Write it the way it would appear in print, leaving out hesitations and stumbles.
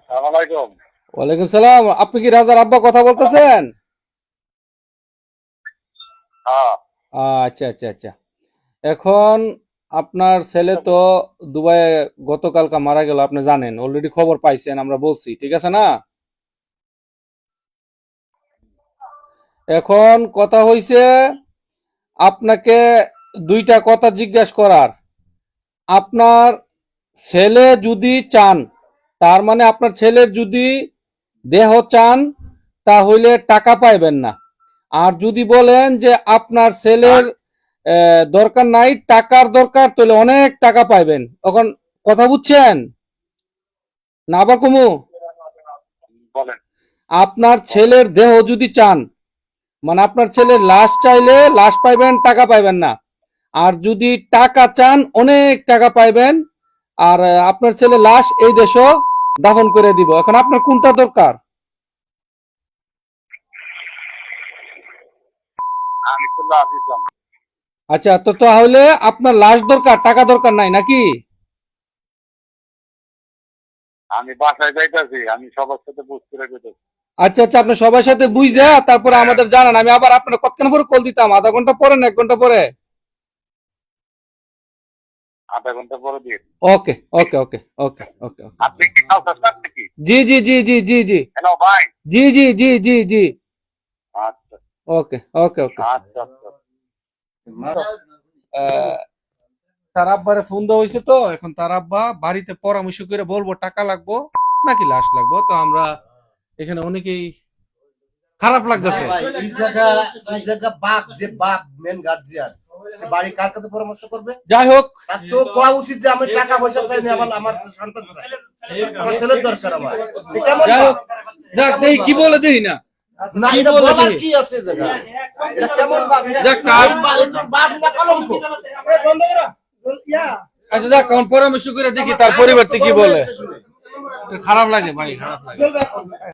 সালামালাইকুম। ওয়ালাইকুম সালাম। আপনি কি রাজার আব্বা কথা বলতেছেন? হ্যাঁ। আচ্ছা আচ্ছা আচ্ছা। এখন আপনার ছেলে তো দুবাইয়ে গতকালকা মারা গেল, আপনি জানেন, অলরেডি খবর পাইছেন, আমরা বলছি, ঠিক আছে না? এখন কথা হইছে আপনাকে দুইটা কথা জিজ্ঞাসা করার। আপনার ছেলে যদি চান, তার মানে আপনার ছেলের যদি দেহ চান, তাহলে টাকা পাইবেন না। আর যদি বলেন যে আপনার ছেলের দরকার নাই, টাকার দরকার, তাহলে অনেক টাকা পাইবেন। এখন কথা বুঝছেন না? আবার কমু, বলেন। আপনার ছেলের দেহ যদি চান, মানে আপনার ছেলের লাশ চাইলে লাশ পাইবেন, টাকা পাইবেন না। আর যদি টাকা চান, অনেক টাকা পাইবেন। আর আপনার ছেলে লাশ এই দেশও দাফন করে দিব। এখন আপনার কোনটা দরকার? আমি তো লাভ ইসলাম। আচ্ছা, তো তাহলে আপনার লাশ দরকার, টাকা দরকার নাই নাকি? আমি বাসায় যাইতেছি, আমি সবার সাথে বুঝতে রেখেছি। আচ্ছা আচ্ছা, আপনি সবার সাথে বুঝে তারপরে আমাদের জানান। আমি আবার আপনার কতক্ষণ পরে কল দিতাম? আধা ঘন্টা পরে না 1 ঘন্টা পরে? আধা ঘন্টা পরে দিয়ে। ওকে ওকে ওকে ওকে ওকে ওকে। আপনি কি কাউকে নাকি? জি জি জি জি জি জি হ্যালো ভাই। জি জি জি জি জি। আচ্ছা ওকে ওকে ওকে। আচ্ছা আচ্ছা। আহ, তার আব্বারে ফোন দেওয়া হয়েছে, তো এখন তার আব্বা বাড়িতে পরামর্শ করে বলবো টাকা লাগবো নাকি লাশ লাগবো। তো আমরা এখানে অনেকেই খারাপ লাগতেছে। এই জায়গা বাপ যে বাপ মেন গার্জিয়ান, সে বাড়ি কার কাছে পরামর্শ করবে? যাই হোক, তার তো কোয়া উচিত যে আমি টাকা পয়সা চাই না, আমার সন্তান চাই, আমার ছেলের দরকার আমার। এ কেমন যাই হোক, বাপ? দেখ কেমন দেখি বাপ? কি বলে দেখি না। না, কি এটা বলে বলার দেখি। কি আছে জায়গা? এটা কেমন বাপ? দেখ কার এটা বাপ না কলঙ্ক? আচ্ছা দেখ, এখন পরামর্শ করে দেখি তার পরিবর্তে কি বলে। খারাপ লাগে ভাই, খারাপ লাগে।